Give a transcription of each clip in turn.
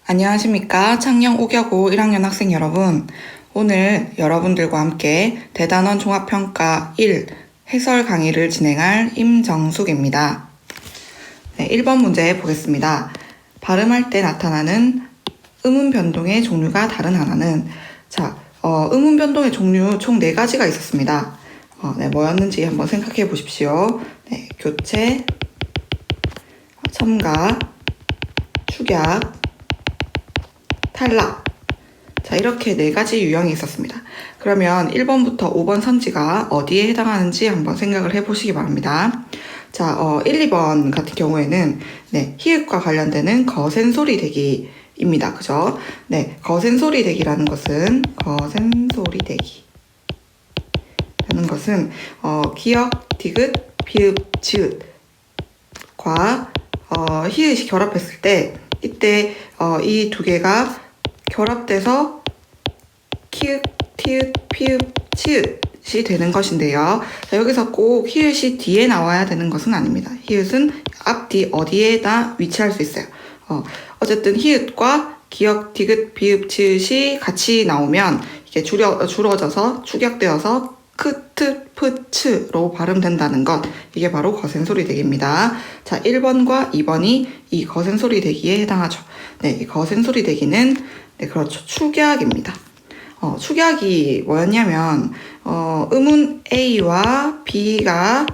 안녕하십니까. 창녕 5격고 1학년 학생 여러분. 오늘 여러분들과 함께 대단원 종합평가 1 해설 강의를 진행할 임정숙입니다. 네, 1번 문제 보겠습니다. 발음할 때 나타나는 음운 변동의 종류가 다른 하나는 음운 변동의 종류 총 4가지가 있었습니다. 뭐였는지 한번 생각해 보십시오. 네, 교체, 첨가, 축약, 탈락. 이렇게 4가지 유형이 있었습니다. 그러면 1번부터 5번 선지가 어디에 해당하는지 한번 생각을 해보시기 바랍니다. 1, 2번 같은 경우에는 히읗과 관련되는 거센소리 대기입니다. 그죠? 거센소리 대기라는 것은 기역, 디귿, 비읍, 지읒과 히읗이 결합했을 때 이때 이 2개가 결합돼서 키읔, 티읕, 피읕, 치읓이 되는 것인데요. 여기서 꼭 히읗이 뒤에 나와야 되는 것은 아닙니다. 히읗은 앞뒤 어디에다 위치할 수 있어요. 어쨌든 히읗과 기역, 디귿, 비읍, 치읓이 같이 나오면 이게 줄어져서 축약되어서 크트, 프츠로 발음된다는 것. 이게 바로 거센소리 대기입니다. 1번과 2번이 이 거센소리 대기에 해당하죠. 이 거센소리 대기는 그렇죠. 축약입니다. 축약이 뭐였냐면 음운 A와 B가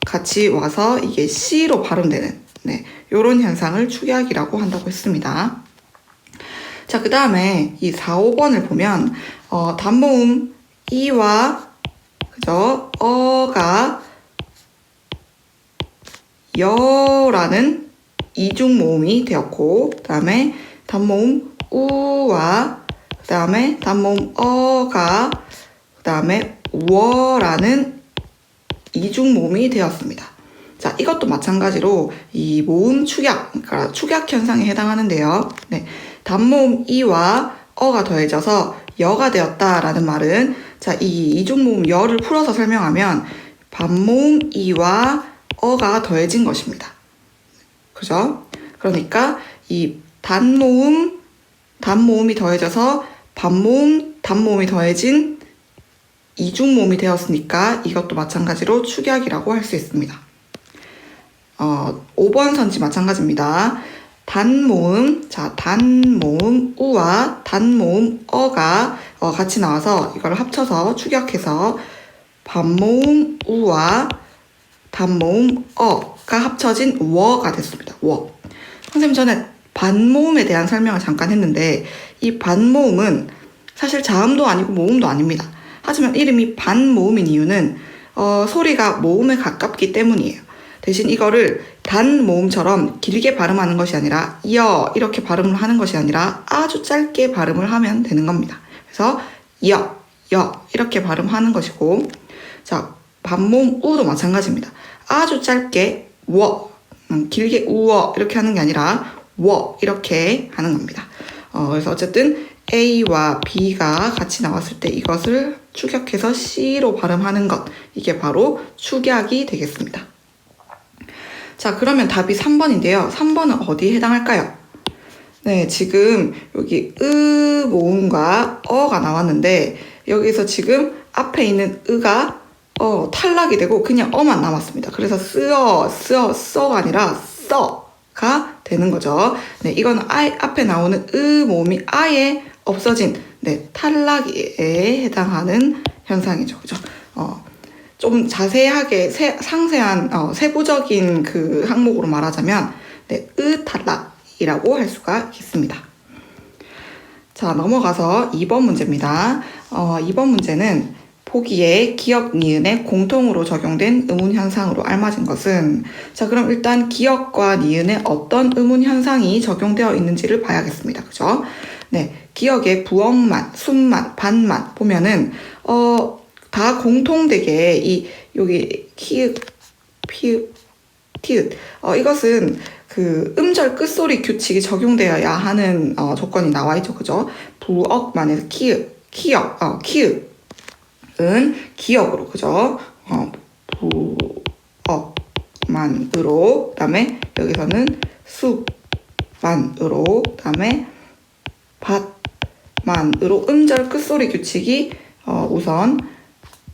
같이 와서 이게 C로 발음되는 요런 현상을 축약이라고 한다고 했습니다. 그 다음에 이 4, 5번을 보면 단모음 E와 어가 여라는 이중 모음이 되었고, 그 다음에 단모음 우와, 그 다음에 단모음 어가, 그 다음에 워라는 이중 모음이 되었습니다. 이것도 마찬가지로 이 모음 축약, 그러니까 축약 현상에 해당하는데요. 단모음 이와 어가 더해져서 여가 되었다라는 말은 이 이중모음 여를 풀어서 설명하면 반모음 이와 어가 더해진 것입니다. 그죠? 그러니까 이 단모음이 더해져서 반모음, 단모음이 더해진 이중모음이 되었으니까 이것도 마찬가지로 축약이라고 할 수 있습니다. 5번 선지 마찬가지입니다. 단모음, 단모음 우와 단모음 어가 같이 나와서 이걸 합쳐서 축약해서 반모음 우와 단모음 어가 합쳐진 워가 됐습니다. 워. 선생님, 전에 반모음에 대한 설명을 잠깐 했는데 이 반모음은 사실 자음도 아니고 모음도 아닙니다. 하지만 이름이 반모음인 이유는 소리가 모음에 가깝기 때문이에요. 대신 이거를 단모음처럼 길게 발음하는 것이 아니라 여 이렇게 발음을 하는 것이 아니라 아주 짧게 발음을 하면 되는 겁니다. 그래서 여 이렇게 발음하는 것이고, 반모음 우도 마찬가지입니다. 아주 짧게 길게 우어 이렇게 하는 게 아니라 워 이렇게 하는 겁니다. 그래서 어쨌든 A와 B가 같이 나왔을 때 이것을 축약해서 C로 발음하는 것, 이게 바로 축약이 되겠습니다. 그러면 답이 3번인데요. 3번은 어디에 해당할까요? 지금 여기 모음과 어가 나왔는데 여기서 지금 앞에 있는 으가 탈락이 되고 그냥 어만 남았습니다. 그래서 써가 아니라 써가 되는 거죠. 이건 앞에 나오는 모음이 아예 없어진 탈락에 해당하는 현상이죠. 그죠? 좀 자세하게 상세한 세부적인 그 항목으로 말하자면 탈락이라고 할 수가 있습니다. 넘어가서 2번 문제입니다. 2번 문제는 보기에 기역, 니은에 공통으로 적용된 음운 현상으로 알맞은 것은, 그럼 일단 기역과 니은에 어떤 음운 현상이 적용되어 있는지를 봐야겠습니다. 그죠? 기역의 부엉만, 순만, 반만 보면은 다 공통되게 여기 키읔, 피읍, 티읕 이것은 그 음절 끝소리 규칙이 적용되어야 하는 조건이 나와 있죠. 그죠? 부억만에서 키읔은 기역으로, 그죠? 부억만으로, 그 다음에 여기서는 숫만으로, 그 다음에 밭만으로 음절 끝소리 규칙이 우선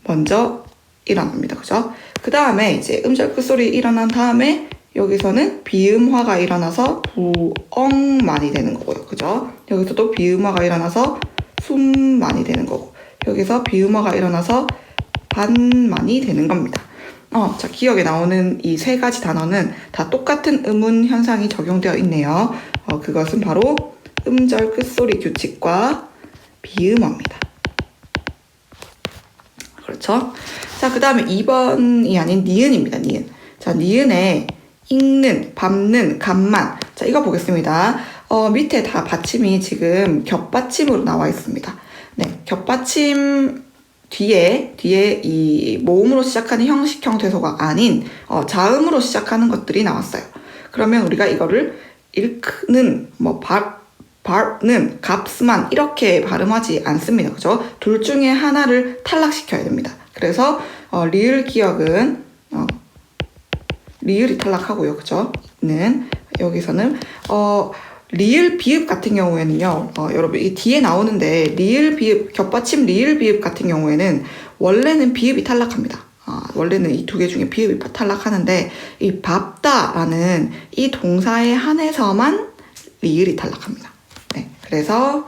먼저 일어납니다. 그죠? 그 다음에 이제 음절 끝소리 일어난 다음에 여기서는 비음화가 일어나서 부엉만이 되는 거고요. 그죠? 여기서도 비음화가 일어나서 숨만이 되는 거고, 여기서 비음화가 일어나서 반만이 되는 겁니다. 자, 기억에 나오는 이 세 가지 단어는 다 똑같은 음운 현상이 적용되어 있네요. 그것은 바로 음절 끝소리 규칙과 비음화입니다. 그렇죠? 자, 그 다음에 2번이 아닌 니은입니다. 니은. 자, 니은에 읽는, 밟는, 감만. 자, 이거 보겠습니다. 밑에 다 받침이 지금 겹받침으로 나와 있습니다. 네, 겹받침 뒤에 이 모음으로 시작하는 형식형 퇴소가 아닌 자음으로 시작하는 것들이 나왔어요. 그러면 우리가 이거를 읽는, 밟는, 값만 이렇게 발음하지 않습니다. 그죠? 둘 중에 하나를 탈락시켜야 됩니다. 그래서 리을 기억은 리을이 탈락하고요. 그죠? 여기서는 리을 비읍 같은 경우에는요, 여러분, 이 뒤에 나오는데, 리을 비읍, 겹받침 리을 비읍 같은 경우에는, 원래는 비읍이 탈락합니다. 원래는 이 두 개 중에 비읍이 탈락하는데, 이 밟다라는 이 동사에 한해서만 리을이 탈락합니다. 네. 그래서,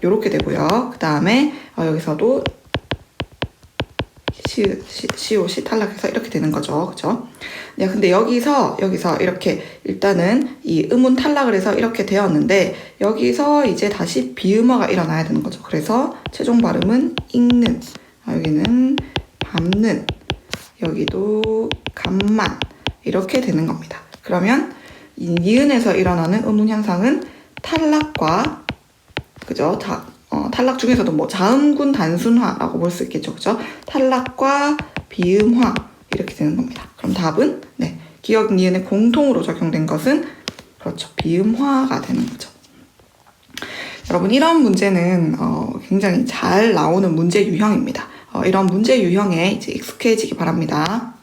요렇게 되고요. 그 다음에, 여기서도, 시옷이 탈락해서 이렇게 되는 거죠. 그죠? 네, 근데 여기서 이렇게 일단은 이 음운 탈락을 해서 이렇게 되었는데 여기서 이제 다시 비음화가 일어나야 되는 거죠. 그래서 최종 발음은 읽는, 여기는 밟는, 여기도 감만 이렇게 되는 겁니다. 그러면 이 니은에서 일어나는 음운 현상은 탈락과 그죠? 탈락 중에서도 뭐 자음군 단순화라고 볼 수 있겠죠. 그죠? 탈락과 비음화 이렇게 되는 겁니다. 그럼 답은 네, 기억 니은에 공통으로 적용된 것은 그렇죠. 비음화가 되는 거죠. 여러분 이런 문제는 굉장히 잘 나오는 문제 유형입니다. 이런 문제 유형에 이제 익숙해지기 바랍니다.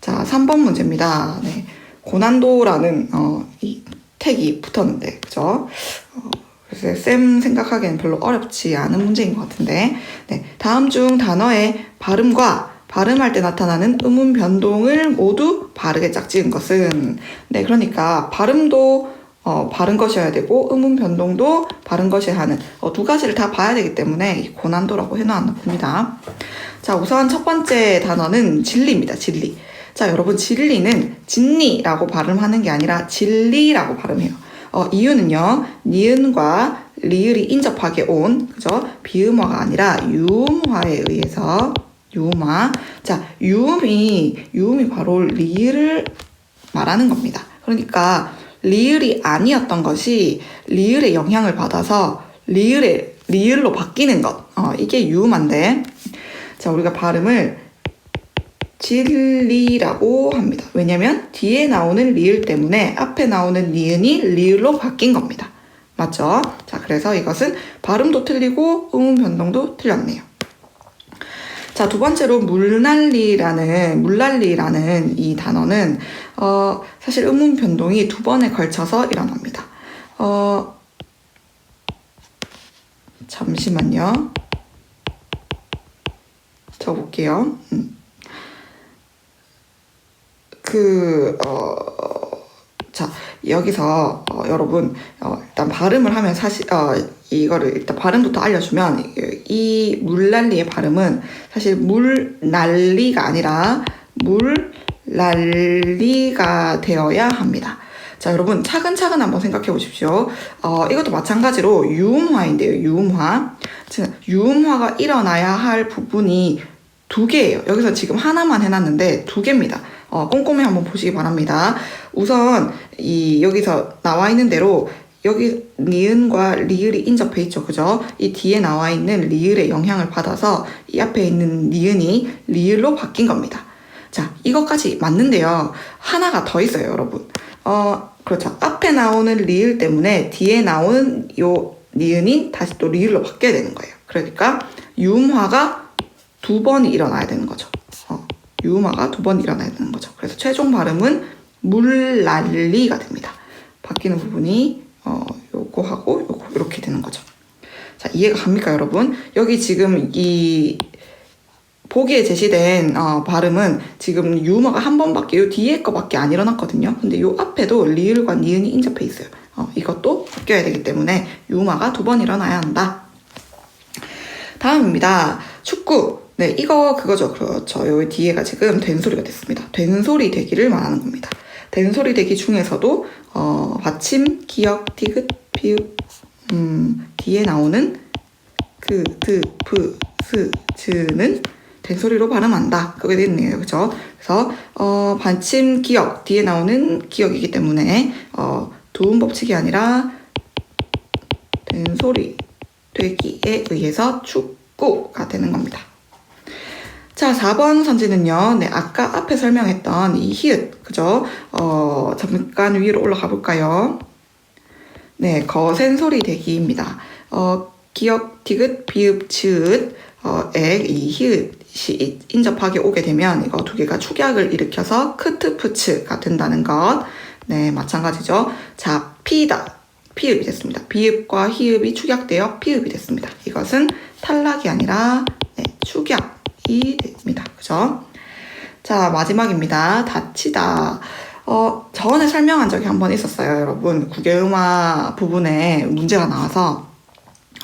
자, 3번 문제입니다. 네, 고난도라는 이 택이 붙었는데 그죠? 그래서 쌤 생각하기에는 별로 어렵지 않은 문제인 것 같은데 네, 다음 중 단어의 발음과 발음할 때 나타나는 음운 변동을 모두 바르게 짝지은 것은 네, 그러니까 발음도 바른 것이어야 되고 음운 변동도 바른 것이어야 하는 두 가지를 다 봐야 되기 때문에 고난도라고 해놓았습니다. 자, 우선 첫 번째 단어는 진리입니다. 진리. 자, 여러분 진리는 진리라고 발음하는 게 아니라 진리라고 발음해요. 이유는요, 니은과 리을이 인접하게 온, 그죠? 비음화가 아니라 유음화에 의해서, 유음화. 자, 유음이 바로 리을을 말하는 겁니다. 그러니까, 리을이 아니었던 것이 리을의 영향을 받아서 리을로 바뀌는 것. 이게 유음화인데, 자, 우리가 발음을 진리라고 합니다. 왜냐면 뒤에 나오는 리을 때문에 앞에 나오는 니은이 리을로 바뀐 겁니다. 맞죠? 자, 그래서 이것은 발음도 틀리고 음운 변동도 틀렸네요. 자, 두 번째로 물난리라는 이 단어는 사실 음운 변동이 두 번에 걸쳐서 일어납니다. 잠시만요. 적어볼게요. 자, 여기서, 여러분, 일단 발음을 하면 사실, 이거를 일단 발음부터 알려주면, 이 물난리의 발음은 사실 물난리가 아니라 물난리가 되어야 합니다. 자, 여러분, 차근차근 한번 생각해 보십시오. 이것도 마찬가지로 유음화인데요, 유음화. 유음화가 일어나야 할 부분이 두 개예요. 여기서 지금 하나만 해놨는데 두 개입니다. 꼼꼼히 한번 보시기 바랍니다. 우선 여기서 나와 있는 대로 여기 니은과 리을이 인접해 있죠. 그죠? 이 뒤에 나와 있는 리을의 영향을 받아서 이 앞에 있는 니은이 리을로 바뀐 겁니다. 자, 이것까지 맞는데요. 하나가 더 있어요, 여러분. 그렇죠. 앞에 나오는 리을 때문에 뒤에 나오는 요 니은이 다시 또 리을로 바뀌어야 되는 거예요. 그러니까 유음화가 두 번이 일어나야 되는 거죠. 유음화가 두 번 일어나야 되는 거죠. 그래서 최종 발음은 물난리가 됩니다. 바뀌는 부분이 요거하고 요거 이렇게 되는 거죠. 자, 이해가 갑니까, 여러분? 여기 지금 이 보기에 제시된 발음은 지금 유머가 한 번밖에 요 뒤에 거밖에 안 일어났거든요. 근데 요 앞에도 리을과 니은이 인접해 있어요. 이것도 바뀌어야 되기 때문에 유머가 2번 일어나야 한다. 다음입니다. 축구. 네, 이거 그거죠. 그렇죠. 요 뒤에가 지금 된소리가 됐습니다. 된소리 되기를 말하는 겁니다. 된소리 되기 중에서도 받침, 기역, 디귿, 비읍 뒤에 나오는 그, 드, 프, 스, 즈는 된소리로 발음한다. 그게 됐네요. 그죠? 그래서 받침, 기역 뒤에 나오는 기역이기 때문에 두음 법칙이 아니라 된소리 되기에 의해서 축구가 되는 겁니다. 자, 4번 선지는요. 네, 아까 앞에 설명했던 이 히읗, 그죠? 잠깐 위로 올라가 볼까요? 네, 거센소리 되기입니다. 기역, 디귿, 비읍, 즈읒, 이 히읗이 인접하게 오게 되면 이거 2개가 축약을 일으켜서 크트프츠가 된다는 것. 네, 마찬가지죠. 자, 피다. 피읍이 됐습니다. 비읍과 히읗이 축약되어 피읍이 됐습니다. 이것은 탈락이 아니라 축약이 됩니다. 그죠? 자, 마지막입니다. 다치다. 전에 설명한 적이 한 번 있었어요, 여러분. 국외음화 부분에 문제가 나와서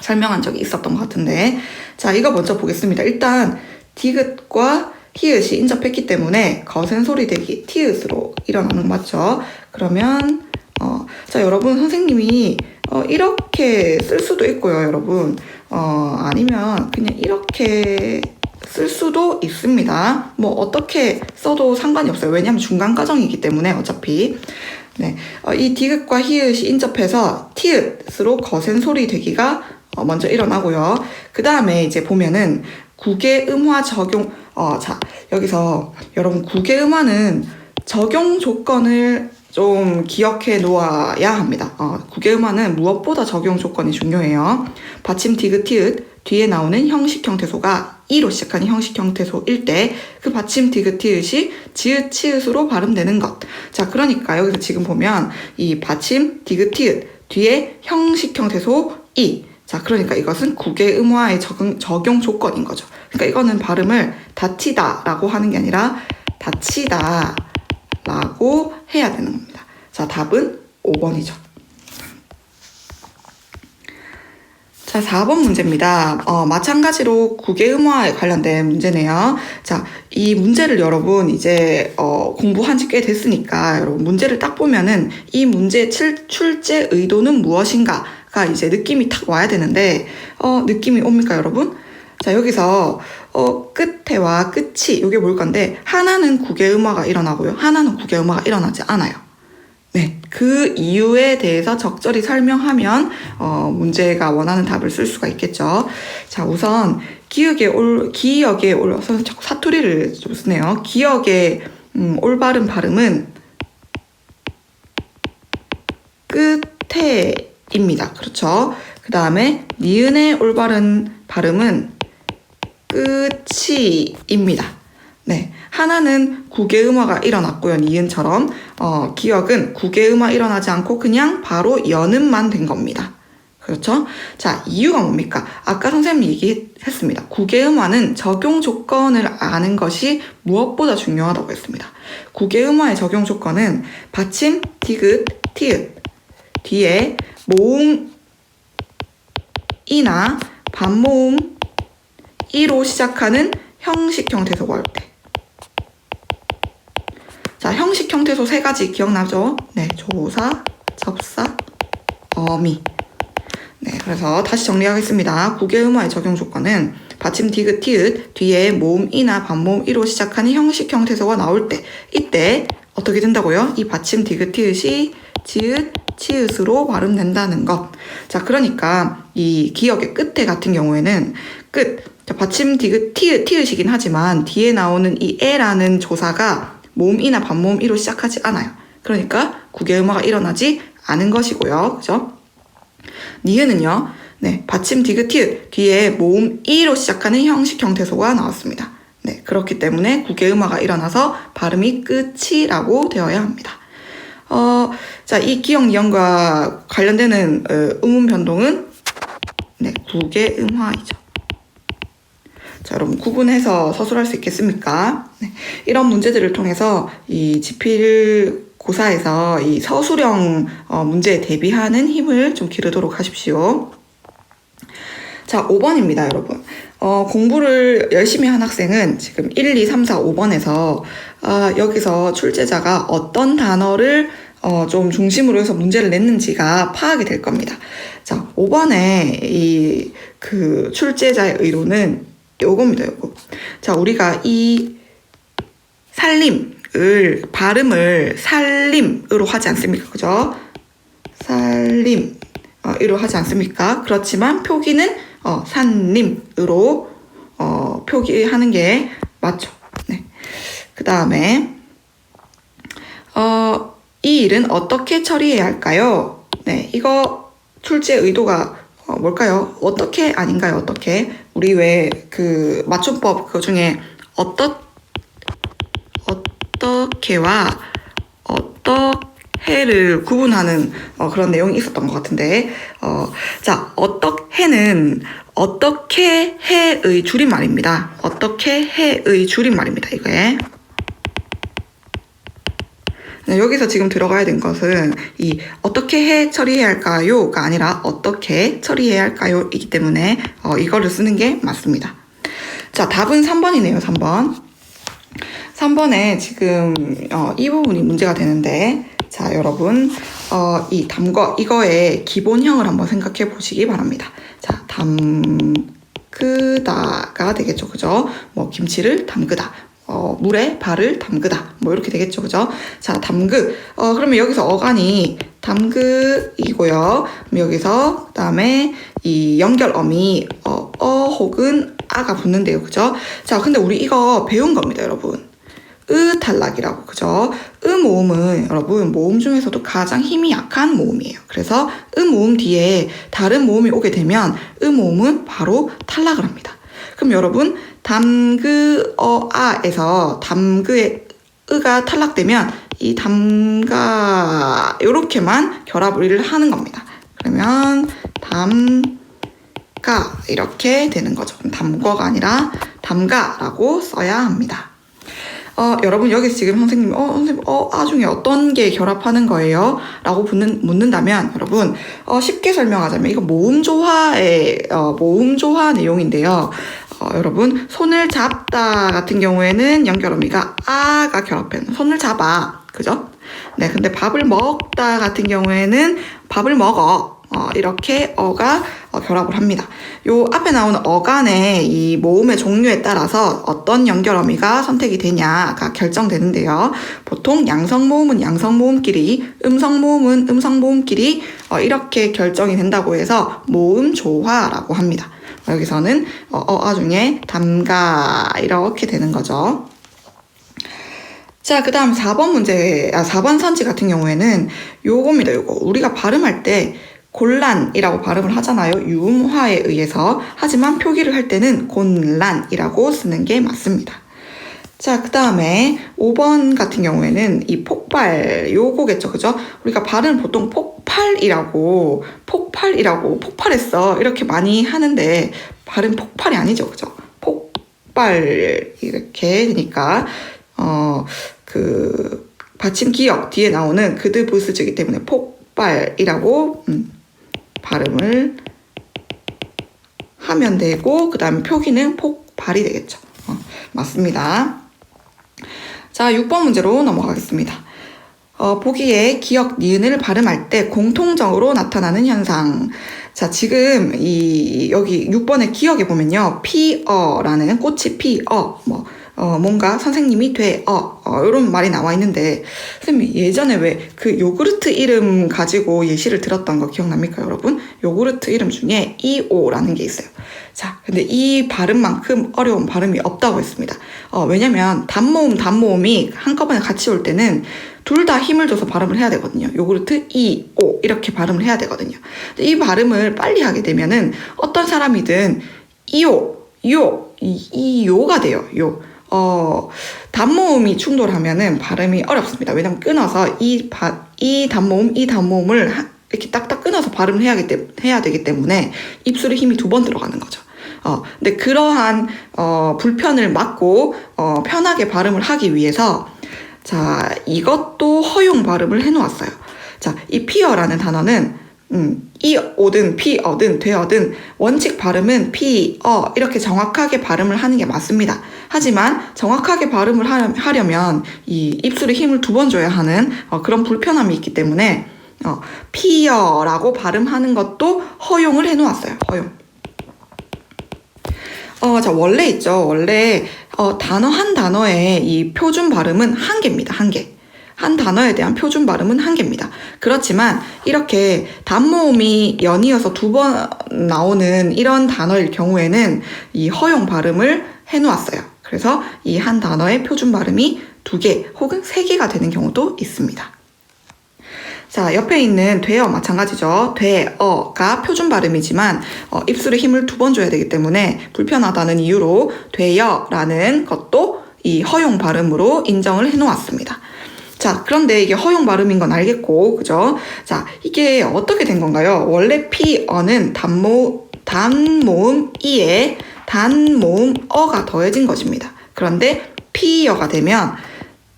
설명한 적이 있었던 것 같은데. 자, 이거 먼저 보겠습니다. 일단 디귿과 히읗이 인접했기 때문에 거센 소리 되기 티읕으로 일어나는 거 맞죠? 그러면 자, 여러분 선생님이 이렇게 쓸 수도 있고요, 여러분. 아니면 그냥 이렇게 쓸 수도 있습니다. 뭐 어떻게 써도 상관이 없어요. 왜냐하면 중간 과정이기 때문에 어차피. 네, 이 디귿과 히읗이 인접해서 티읕으로 거센 소리 되기가 먼저 일어나고요. 그 다음에 이제 보면은 국외음화 적용. 자, 여기서 여러분 국외음화는 적용 조건을 좀 기억해 놓아야 합니다. 국외음화는 무엇보다 적용 조건이 중요해요. 받침 디귿 티읕 뒤에 나오는 형식 형태소가 이로 시작하는 형식 형태소일 때 그 받침 디귿 티읕이 지읒 치읒으로 발음되는 것. 자, 그러니까 여기서 지금 보면 이 받침 디귿 티읕 뒤에 형식 형태소 이. 자, 그러니까 이것은 국외음화의 적용 조건인 거죠. 그러니까 이거는 발음을 다치다라고 하는 게 아니라 다치다라고 해야 되는 겁니다. 자, 답은 5번이죠. 자, 4번 문제입니다. 마찬가지로 국외음화에 관련된 문제네요. 자, 이 문제를 여러분 이제 공부한 지 꽤 됐으니까 여러분 문제를 딱 보면은 이 문제의 출제 의도는 무엇인가가 이제 느낌이 탁 와야 되는데 느낌이 옵니까, 여러분? 자, 여기서 끝에와 끝이 이게 뭘 건데 하나는 국외음화가 일어나고요. 하나는 국외음화가 일어나지 않아요. 네, 그 이유에 대해서 적절히 설명하면 문제가 원하는 답을 쓸 수가 있겠죠. 자, 우선 기역에 올라서 자꾸 사투리를 좀 쓰네요. 기역의 올바른 발음은 끝에입니다. 그렇죠? 그 다음에 니은의 올바른 발음은 끝이입니다. 네, 하나는 국외음화가 일어났고요. 니은처럼 기역은 국외음화 일어나지 않고 그냥 바로 연음만 된 겁니다. 그렇죠? 자, 이유가 뭡니까? 아까 선생님이 얘기했습니다. 국외음화는 적용 조건을 아는 것이 무엇보다 중요하다고 했습니다. 국외음화의 적용 조건은 받침, 디귿, 티읕 뒤에 모음이나 반모음 이로 시작하는 형식 형태소가 올 때. 자, 형식 형태소 3가지 기억나죠? 네, 조사, 접사, 어미. 네, 그래서 다시 정리하겠습니다. 국외음화의 적용 조건은 받침 디귿 티읕 뒤에 모음이나 반모음 이로 시작하는 형식 형태소가 나올 때, 이때 어떻게 된다고요? 이 받침 디귿 티읕이 지읒, 치읒으로 발음된다는 것. 자, 그러니까 이 기역의 끝에 같은 경우에는 받침 디귿 티읕이긴 하지만 뒤에 나오는 이 에라는 조사가 모음이나 반모음 이로 시작하지 않아요. 그러니까 국외음화가 일어나지 않은 것이고요. 그죠? 니은은요. 네, 받침 디귿 티읕 뒤에 모음 이로 시작하는 형식 형태소가 나왔습니다. 네, 그렇기 때문에 국외음화가 일어나서 발음이 끝이라고 되어야 합니다. 자, 이 기역 니은과 관련되는 음운 변동은 네, 구개음화이죠. 자, 여러분 구분해서 서술할 수 있겠습니까? 네, 이런 문제들을 통해서 이 지필고사에서 이 서술형 문제에 대비하는 힘을 좀 기르도록 하십시오. 자, 5번입니다, 여러분. 공부를 열심히 한 학생은 지금 1, 2, 3, 4, 5번에서 여기서 출제자가 어떤 단어를 좀 중심으로 해서 문제를 냈는지가 파악이 될 겁니다. 자, 5번에 그 출제자의 의도는 요겁니다, 요거. 자, 우리가 이 살림을 발음을 살림으로 하지 않습니까? 그죠? 살림으로 하지 않습니까? 그렇지만 표기는 산림으로 표기하는 게 맞죠. 네. 그 다음에 이 일은 어떻게 처리해야 할까요? 네, 이거 출제 의도가 뭘까요? 어떻게 아닌가요? 어떻게? 우리 왜 그 맞춤법 그 중에 어떻게와 어떻게를 구분하는 그런 내용이 있었던 것 같은데, 자, 어떻게는 어떻게 해의 줄임말입니다. 어떻게 해의 줄임말입니다. 이거에. 네, 여기서 지금 들어가야 된 것은 이 어떻게 해 처리해야 할까요가 아니라 어떻게 처리해야 할까요? 이기 때문에 이거를 쓰는 게 맞습니다. 자, 답은 3번이네요. 3번. 3번에 지금 이 부분이 문제가 되는데, 자, 여러분 이 담거 이거의 기본형을 한번 생각해 보시기 바랍니다. 자, 담그다가 되겠죠. 그죠? 뭐 김치를 담그다. 물에 발을 담그다. 뭐 이렇게 되겠죠. 그죠? 자, 담그. 그러면 여기서 어간이 담그이고요. 그럼 여기서 그다음에 이 연결어미 혹은 아가 붙는데요. 그죠? 자, 근데 우리 이거 배운 겁니다, 여러분. 탈락이라고. 그죠? 모음은 여러분 모음 중에서도 가장 힘이 약한 모음이에요. 그래서 모음 뒤에 다른 모음이 오게 되면 모음은 바로 탈락을 합니다. 그럼 여러분 담그어아에서 담그의 으가 탈락되면 이 담가 요렇게만 결합을 하는 겁니다. 그러면 담가 이렇게 되는 거죠. 담거가 아니라 담가라고 써야 합니다. 여러분 여기서 지금 선생님이 선생님 중에 어떤 게 결합하는 거예요? 라고 묻는다면 여러분 쉽게 설명하자면 이거 모음조화 내용인데요. 여러분 손을 잡다 같은 경우에는 연결어미가 아가 결합해요. 손을 잡아. 그죠? 네, 근데 밥을 먹다 같은 경우에는 밥을 먹어. 이렇게 어가 결합을 합니다. 요 앞에 나오는 어간의 이 모음의 종류에 따라서 어떤 연결어미가 선택이 되냐가 결정되는데요. 보통 양성모음은 양성모음끼리, 음성모음은 음성모음끼리 이렇게 결정이 된다고 해서 모음조화라고 합니다. 여기서는 중에 담가 이렇게 되는 거죠. 자, 그 다음 4번 문제, 4번 선지 같은 경우에는 요겁니다. 요거 우리가 발음할 때 곤란이라고 발음을 하잖아요. 유음화에 의해서. 하지만 표기를 할 때는 곤란이라고 쓰는 게 맞습니다. 자, 그 다음에 5번 같은 경우에는 이 폭발, 요거겠죠. 그죠? 우리가 발음을 보통 폭발이라고 폭발했어. 이렇게 많이 하는데 발음 폭발이 아니죠. 그죠? 폭발, 이렇게 되니까, 그 받침 기역 뒤에 나오는 그드부스즈이기 때문에 폭발이라고, 발음을 하면 되고, 그 다음에 표기는 폭발이 되겠죠. 맞습니다. 자, 6번 문제로 넘어가겠습니다. 보기에 기역, 니은을 발음할 때 공통적으로 나타나는 현상. 자, 지금 여기 6번의 기역에 보면요. 피어라는 꽃이 피어, 뭔가 선생님이 돼, 이런 말이 나와 있는데, 선생님 예전에 왜 그 요구르트 이름 가지고 예시를 들었던 거 기억납니까, 여러분? 요구르트 이름 중에 이오라는 게 있어요. 자, 근데 이 발음만큼 어려운 발음이 없다고 했습니다. 왜냐면 단모음이 한꺼번에 같이 올 때는 둘 다 힘을 줘서 발음을 해야 되거든요. 요구르트 이오 이렇게 발음을 해야 되거든요. 근데 이 발음을 빨리 하게 되면은 어떤 사람이든 이요가 돼요. 단모음이 충돌하면은 발음이 어렵습니다. 왜냐면 끊어서 이 이 단모음을 이렇게 딱딱 끊어서 발음을 해야 되기 때문에 입술에 힘이 2번 들어가는 거죠. 근데 그러한 불편을 막고 편하게 발음을 하기 위해서 자, 이것도 허용 발음을 해놓았어요. 자, 이 피어라는 단어는 이어든 피어든 되어든 원칙 발음은 피어 이렇게 정확하게 발음을 하는 게 맞습니다. 하지만 정확하게 발음을 하려면 이 입술에 힘을 2번 줘야 하는 그런 불편함이 있기 때문에 피어라고 발음하는 것도 허용을 해놓았어요. 허용. 자, 원래 있죠. 원래 단어 한 단어의 이 표준 발음은 1개입니다. 1개. 한 단어에 대한 표준 발음은 1개입니다. 그렇지만 이렇게 단모음이 연이어서 2번 나오는 이런 단어일 경우에는 이 허용 발음을 해놓았어요. 그래서 이 한 단어의 표준 발음이 2개 혹은 3개가 되는 경우도 있습니다. 자, 옆에 있는 되어 마찬가지죠. 되어가 표준 발음이지만 입술에 힘을 2번 줘야 되기 때문에 불편하다는 이유로 되어라는 것도 이 허용 발음으로 인정을 해놓았습니다. 자, 그런데 이게 허용 발음인 건 알겠고, 그죠? 자, 이게 어떻게 된 건가요? 원래 피어는 단모음 이에 단모음 어가 더해진 것입니다. 그런데 피어가 되면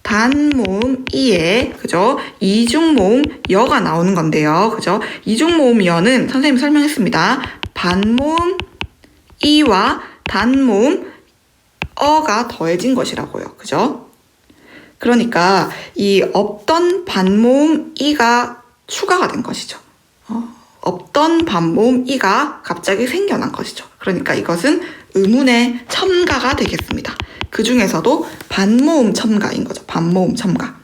단모음 이에, 그죠? 이중모음 여가 나오는 건데요. 그죠? 이중모음 여는 선생님이 설명했습니다. 반모음 이와 단모음 어가 더해진 것이라고요. 그죠? 그러니까 이 없던 반모음 이가 추가가 된 것이죠. 없던 반모음 이가 갑자기 생겨난 것이죠. 그러니까 이것은 의문의 첨가가 되겠습니다. 그 중에서도 반모음 첨가인 거죠. 반모음 첨가.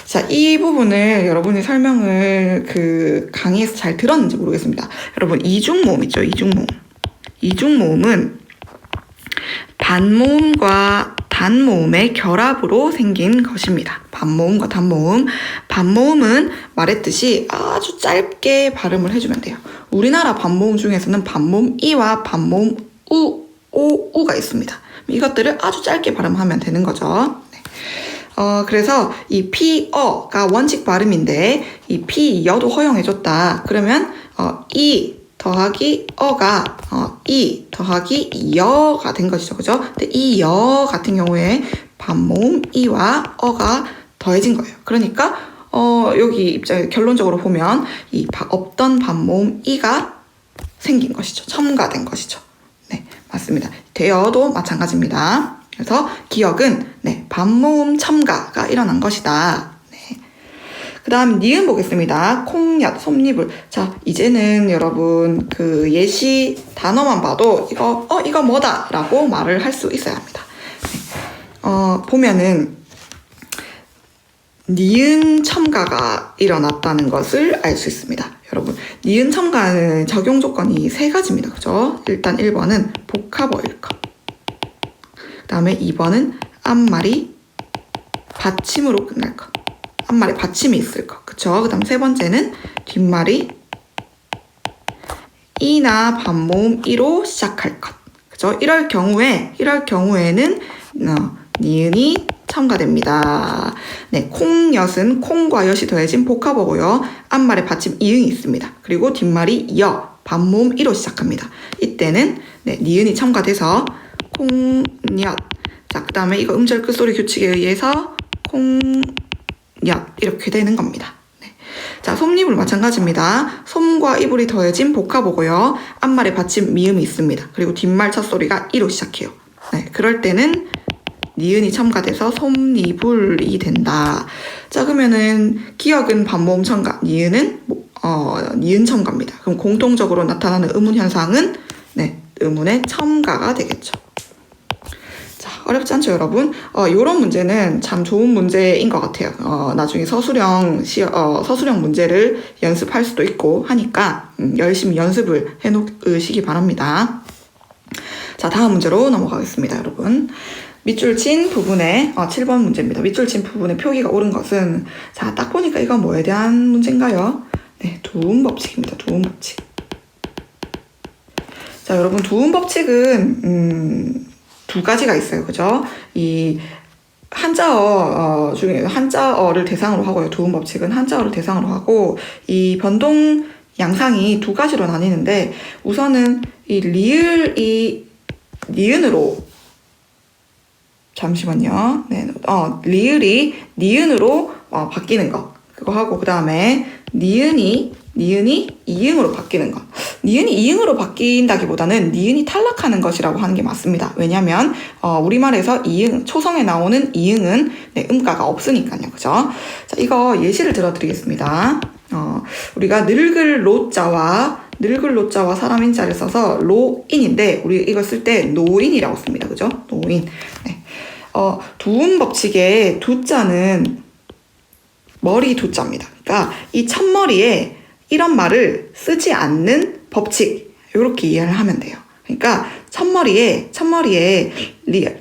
자, 이 부분을 여러분이 설명을 강의에서 잘 들었는지 모르겠습니다. 여러분, 이중모음 있죠? 이중모음. 이중모음은 반모음과 단모음의 결합으로 생긴 것입니다. 반모음과 단모음. 반모음은 말했듯이 아주 짧게 발음을 해주면 돼요. 우리나라 반모음 중에서는 반모음 이와 반모음 우가 있습니다. 이것들을 아주 짧게 발음하면 되는 거죠. 네. 그래서 이 피어가 원칙 발음인데 이 피여도 허용해줬다. 그러면 이 더하기 어가 이 더하기 여가 된 것이죠. 그죠? 근데 이 여 같은 경우에 반모음 이와 어가 더해진 거예요. 그러니까 여기 결론적으로 보면 이 없던 반모음 이가 생긴 것이죠. 첨가된 것이죠. 네, 맞습니다. 되어도 마찬가지입니다. 그래서 기억은 반모음 첨가가 일어난 것이다. 그 다음 니은 보겠습니다. 콩엿, 솜니불. 자, 이제는 여러분 예시 단어만 봐도 이거 뭐다 라고 말을 할 수 있어야 합니다. 보면은 니은 첨가가 일어났다는 것을 알 수 있습니다. 여러분, 니은 첨가는 적용 조건이 3가지입니다. 그죠? 일단 1번은 복합어일 것. 그 다음에 2번은 앞말이 받침으로 끝날 것. 앞말에 받침이 있을 것. 그쵸? 그 다음 3번째는 뒷말이 이나 반모음 이로 시작할 것. 그죠? 이럴 경우에는 니은이 첨가됩니다. 네, 콩엿은 콩과 엿이 더해진 복합어고요. 앞말에 받침 이응이 있습니다. 그리고 뒷말이 여, 반모음 이로 시작합니다. 이때는 니은이 첨가돼서 콩엿. 자, 그 다음에 이거 음절 끝소리 규칙에 의해서 콩엿 이렇게 되는 겁니다. 네. 자, 솜니불 마찬가지입니다. 솜과 이불이 더해진 복합어고요. 앞말에 받침 미음이 있습니다. 그리고 뒷말 첫 소리가 이로 시작해요. 네, 그럴 때는 니은이 첨가돼서 솜니불이 된다. 자, 그러면은 기억은 반모음 첨가, 니은은 니은 첨가입니다. 그럼 공통적으로 나타나는 의문 현상은 의문의 첨가가 되겠죠. 자, 어렵지 않죠, 여러분? 요런 문제는 참 좋은 문제인 것 같아요. 나중에 서술형 문제를 연습할 수도 있고 하니까 열심히 연습을 해놓으시기 바랍니다. 자, 다음 문제로 넘어가겠습니다, 여러분. 밑줄 친 부분에 7번 문제입니다. 밑줄 친 부분에 표기가 옳은 것은, 자, 딱 보니까 이건 뭐에 대한 문제인가요? 네, 두음 법칙입니다. 두음 법칙. 자, 여러분, 두음 법칙은 2가지가 있어요. 그죠? 이 한자어 중에 한자어를 대상으로 하고요. 두음 법칙은 한자어를 대상으로 하고 이 변동 양상이 두 가지로 나뉘는데 우선은 이 리을이 니은으로 잠시만요. 네, 리을이 니은으로 바뀌는 거 그거 하고 그 다음에 니은이 이응으로 바뀌는 것. 니은이 이응으로 바뀐다기보다는 니은이 탈락하는 것이라고 하는 게 맞습니다. 왜냐하면 우리말에서 이응, 초성에 나오는 이응은 음가가 없으니까요. 그죠? 자, 이거 예시를 들어드리겠습니다. 우리가 늙을 로자와 사람 인자를 써서 로인인데 우리 이거 쓸 때 노인이라고 씁니다. 그죠? 노인. 네. 두음 법칙의 두자는 머리 두자입니다. 그러니까 이 첫머리에 이런 말을 쓰지 않는 법칙 이렇게 이해를 하면 돼요. 그러니까 첫머리에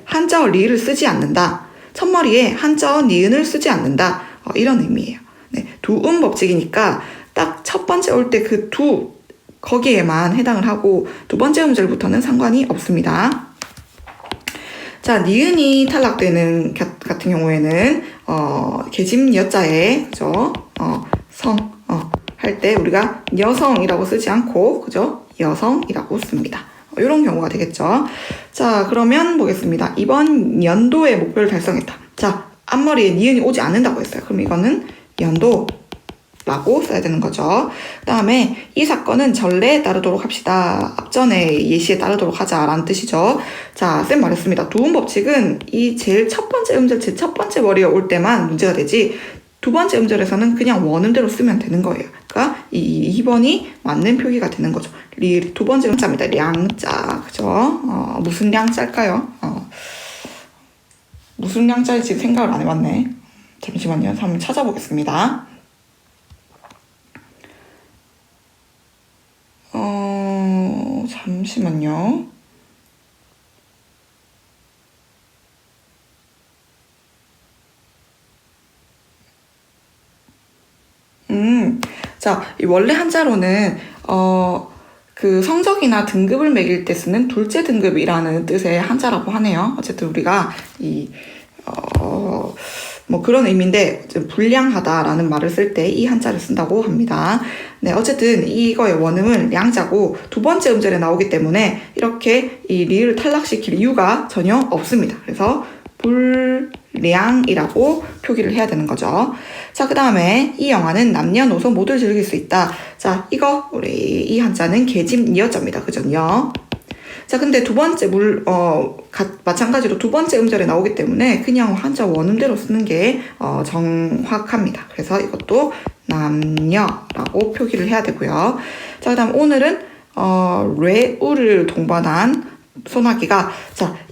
한자어 리을 쓰지 않는다. 첫머리에 한자어 니은을 쓰지 않는다. 이런 의미예요. 네, 두음 법칙이니까 딱 첫 번째 올 때 그 거기에만 해당을 하고 두 번째 음절부터는 상관이 없습니다. 자, 니은이 탈락되는 같은 경우에는 계집 여자에 그죠? 할 때 우리가 여성이라고 쓰지 않고 그죠? 여성이라고 씁니다. 이런 경우가 되겠죠. 자, 그러면 보겠습니다. 이번 연도의 목표를 달성했다. 자, 앞머리에 니은이 오지 않는다고 했어요. 그럼 이거는 연도라고 써야 되는 거죠. 그 다음에 이 사건은 전례에 따르도록 합시다. 앞전에 예시에 따르도록 하자라는 뜻이죠. 자, 쌤 말했습니다. 두음 법칙은 이 제일 첫 번째 음절, 제 첫 번째 머리에 올 때만 문제가 되지 두 번째 음절에서는 그냥 원음대로 쓰면 되는 거예요. 그러니까 이 2번이 맞는 표기가 되는 거죠. 두 번째 음자입니다. 량자. 그죠? 무슨 량자일까요? 무슨 량자일지 생각을 안 해봤네. 잠시만요. 한번 찾아보겠습니다. 잠시만요. 자, 이 원래 한자로는 그 성적이나 등급을 매길 때 쓰는 둘째 등급이라는 뜻의 한자라고 하네요. 어쨌든 우리가 뭐 그런 의미인데 불량하다라는 말을 쓸 때 이 한자를 쓴다고 합니다. 네, 어쨌든 이거의 원음은 량자고 두 번째 음절에 나오기 때문에 이렇게 이 리을 탈락시킬 이유가 전혀 없습니다. 그래서 불량이라고 표기를 해야 되는 거죠. 자, 그 다음에 이 영화는 남녀노소 모두 즐길 수 있다. 자, 우리 이 한자는 계집 니어자입니다. 그죠? 자, 근데 두 번째 마찬가지로 두 번째 음절에 나오기 때문에 그냥 한자 원음대로 쓰는 게 정확합니다. 그래서 이것도 남녀라고 표기를 해야 되고요. 자, 그 다음 오늘은 뢰우를 동반한 소나기가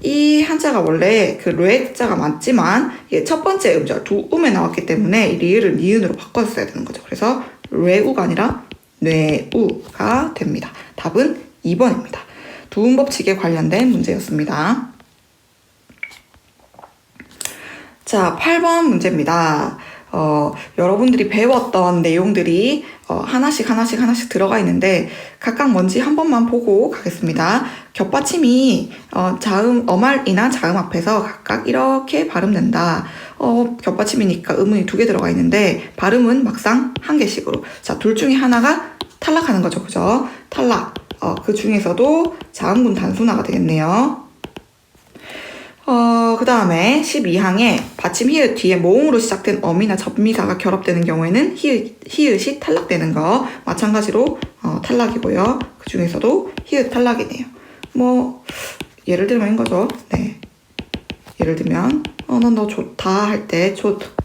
이 한자가 원래 그 뢰자가 맞지만 첫 번째 음절 두음에 나왔기 때문에 이 리을을 니은으로 바꿔서 써야 되는 거죠. 그래서 뢰우가 아니라 뇌우가 됩니다. 답은 2번입니다. 두음 법칙에 관련된 문제였습니다. 자, 8번 문제입니다. 여러분들이 배웠던 내용들이 하나씩 들어가 있는데 각각 뭔지 한 번만 보고 가겠습니다. 겹받침이 어말이나 자음 앞에서 각각 이렇게 발음된다. 겹받침이니까 음운이 2개 들어가 있는데 발음은 막상 한 개씩으로. 자, 둘 중에 하나가 탈락하는 거죠. 그죠? 탈락. 그 중에서도 자음군 단순화가 되겠네요. 그 다음에 12항에 받침 히읗 뒤에 모음으로 시작된 어미나 접미사가 결합되는 경우에는 히읗이 탈락되는 거 마찬가지로 탈락이고요. 그 중에서도 히읗 탈락이네요. 뭐 예를 들면 이거죠. 네. 예를 들면 넌 너 좋다 할 때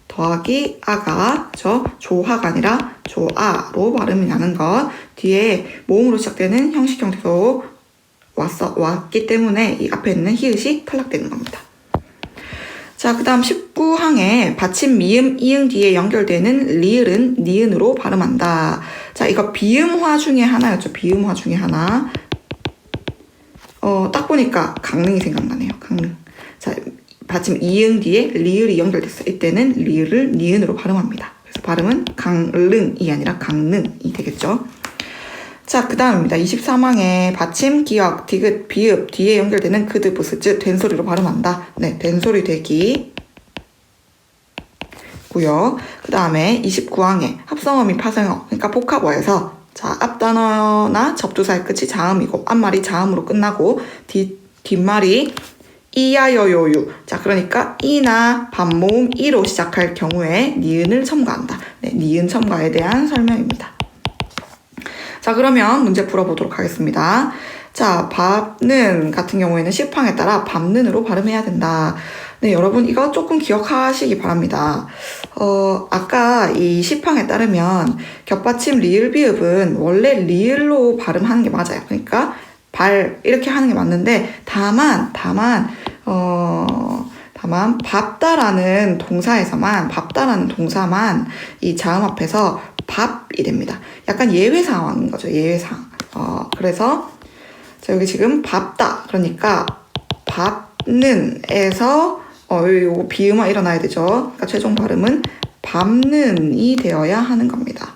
더하기 아가 그죠? 조하가 아니라 조아로 발음이 나는 것 뒤에 모음으로 시작되는 형식 형태로 왔기 때문에 이 앞에 있는 히읗이 탈락되는 겁니다. 자, 그 다음 19항에 받침 미음 이응 뒤에 연결되는 리을은 니은으로 발음한다. 자, 이거 비음화 중에 하나였죠. 비음화 중에 하나. 딱 보니까 강릉이 생각나네요. 강릉. 자, 받침 이응 뒤에 리을이 연결됐어요. 이때는 리을을 니은으로 발음합니다. 그래서 발음은 강릉이 아니라 강릉이 되겠죠. 자, 그 다음입니다. 23항에 받침, 기역, 디귿, 비읍 뒤에 연결되는 그드, 부스, 즉 된소리로 발음한다. 네, 된소리 되기. 고요. 그 다음에 29항에 합성어미 파생어, 그러니까 복합어에서 자, 앞단어나 접두사의 끝이 자음이고 앞말이 자음으로 끝나고 뒷말이 이야여요유. 자, 그러니까 이나 반모음 이로 시작할 경우에 니은을 첨가한다. 네, 니은 첨가에 대한 설명입니다. 자, 그러면 문제 풀어보도록 하겠습니다. 자, 밥는 같은 경우에는 시팡에 따라 밥는으로 발음해야 된다. 네, 여러분 이거 조금 기억하시기 바랍니다. 아까 이 시팡에 따르면 겹받침 리을 비읍은 원래 리을로 발음하는 게 맞아요. 그러니까 발 이렇게 하는 게 맞는데 다만 밥다라는 동사만 이 자음 앞에서 밥이 됩니다. 약간 예외 상황인 거죠. 예외 상황. 그래서 자, 여기 지금 밥다. 그러니까 밥는에서 요거 비음화 일어나야 되죠. 그러니까 최종 발음은 밥는이 되어야 하는 겁니다.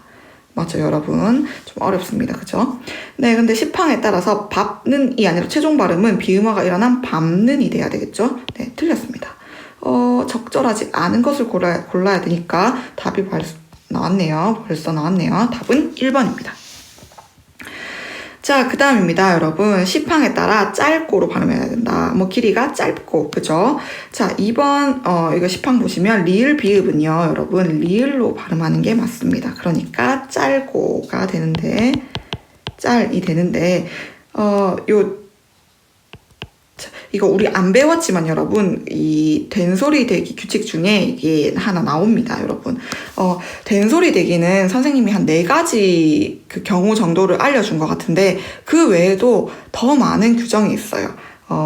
맞죠, 여러분? 좀 어렵습니다. 그죠? 네, 근데 시팡에 따라서 밥는이 아니라 최종 발음은 비음화가 일어난 밤는이 돼야 되겠죠? 네, 틀렸습니다. 적절하지 않은 것을 골라야 되니까 답이 벌써 나왔네요. 답은 1번입니다. 자, 그 다음입니다, 여러분. 시팡에 따라 짧고로 발음해야 된다. 뭐, 길이가 짧고, 그죠? 자, 2번, 이거 시팡 보시면, 리을 비읍은요, 여러분, 리을로 발음하는 게 맞습니다. 그러니까, 짧고가 되는데, 짤이 되는데, 이거 우리 안 배웠지만 여러분 이 된소리 대기 규칙 중에 이게 하나 나옵니다, 여러분. 된소리 대기는 선생님이 한 4가지 그 경우 정도를 알려준 것 같은데 그 외에도 더 많은 규정이 있어요.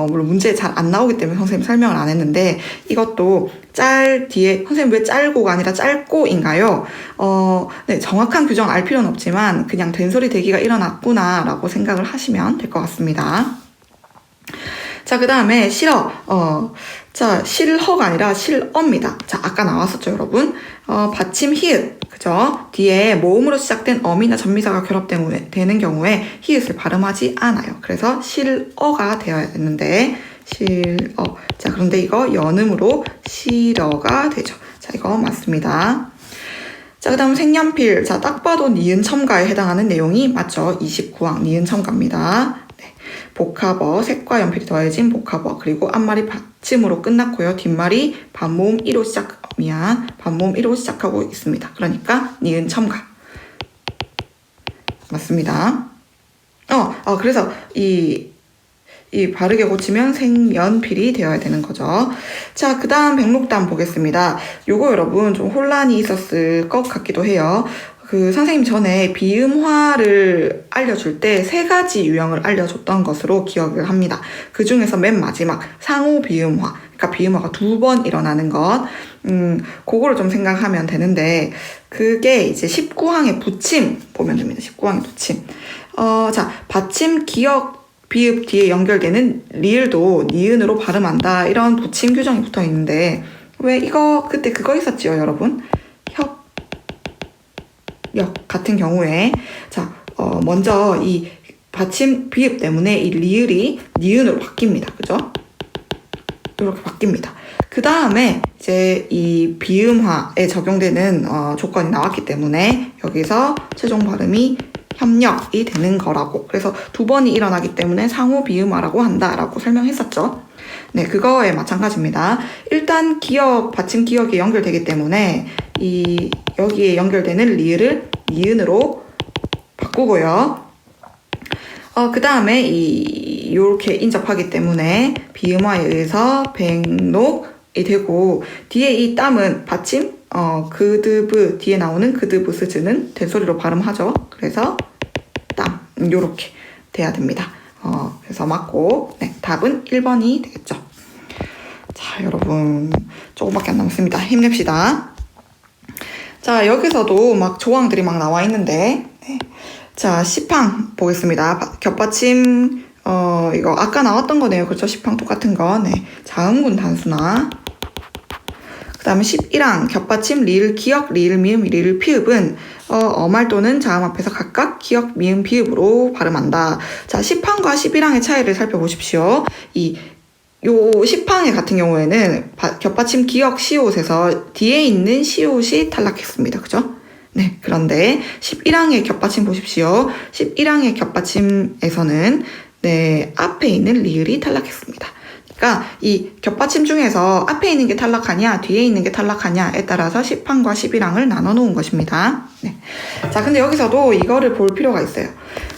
물론 문제 잘 안 나오기 때문에 선생님 설명을 안 했는데 이것도 짤 뒤에 선생님 왜 짤고가 아니라 짧고인가요? 네, 정확한 규정 알 필요는 없지만 그냥 된소리 대기가 일어났구나 라고 생각을 하시면 될 것 같습니다. 자, 그 다음에 실어. 자, 실허가 아니라 실어입니다. 자, 아까 나왔었죠, 여러분? 받침 히읗. 그죠? 뒤에 모음으로 시작된 어미나 전미사가 결합되는 경우에 히읗을 발음하지 않아요. 그래서 실어가 되어야 되는데, 실어. 자, 그런데 이거 연음으로 실어가 되죠. 자, 이거 맞습니다. 자, 그 다음 색연필. 자, 딱 봐도 니은 첨가에 해당하는 내용이 맞죠? 29항 니은 첨가입니다. 복합어, 색과 연필이 더해진 복합어, 그리고 앞말이 받침으로 끝났고요. 뒷말이 반모음 1로 시작하고 있습니다. 그러니까 니은 첨가. 맞습니다. 그래서 이 바르게 고치면 색연필이 되어야 되는 거죠. 자, 그 다음 백록담 보겠습니다. 요거 여러분 좀 혼란이 있었을 것 같기도 해요. 선생님 전에 비음화를 알려줄 때 3가지 유형을 알려줬던 것으로 기억을 합니다. 그 중에서 맨 마지막 상호 비음화, 그러니까 비음화가 2번 일어나는 것, 그거를 좀 생각하면 되는데 그게 이제 19항의 붙임 보면 됩니다. 19항의 붙임. 자, 받침, 기역, 비읍 뒤에 연결되는 리을도 니은으로 발음한다. 이런 붙임 규정이 붙어 있는데 왜 그때 그거 있었지요, 여러분? 역 같은 경우에 자, 먼저 이 받침 비읍 때문에 이 리을이 니은으로 바뀝니다. 그죠? 이렇게 바뀝니다. 그 다음에 이제 이 비음화에 적용되는 조건이 나왔기 때문에 여기서 최종 발음이 협력이 되는 거라고. 그래서 2번이 일어나기 때문에 상호 비음화라고 한다라고 설명했었죠. 네, 그거에 마찬가지입니다. 일단 받침 기역이 연결되기 때문에 여기에 연결되는 리을을 니은으로 바꾸고요. 그 다음에 요렇게 인접하기 때문에 비음화에 의해서 백록이 되고 뒤에 이 땀은 받침 그드브 뒤에 나오는 그드브 스즈는 된소리로 발음하죠. 그래서 땀 요렇게 돼야 됩니다. 그래서 맞고 네, 답은 1번이 되겠죠. 자, 여러분 조금밖에 안 남았습니다. 힘냅시다. 자, 여기서도 막 조항들이 막 나와 있는데 네. 자, 시팡 보겠습니다. 겹받침 이거 아까 나왔던 거네요. 그렇죠? 시팡 똑같은 거. 네. 자음군 단수나 그 다음에 11항 겹받침 리을 기역 리을 미음 리을 피읍은 어말 또는 자음 앞에서 각각 기역 미음 비읍으로 발음한다. 자, 10항과 11항의 차이를 살펴보십시오. 이 요 10항의 같은 경우에는 겹받침 기역 시옷에서 뒤에 있는 시옷이 탈락했습니다. 그죠? 네, 그런데 11항의 겹받침 보십시오. 11항의 겹받침에서는 네, 앞에 있는 리을이 탈락했습니다. 그러니까 이 겹받침 중에서 앞에 있는 게 탈락하냐, 뒤에 있는 게 탈락하냐에 따라서 10항과 11항을 나눠 놓은 것입니다. 네. 자, 근데 여기서도 이거를 볼 필요가 있어요.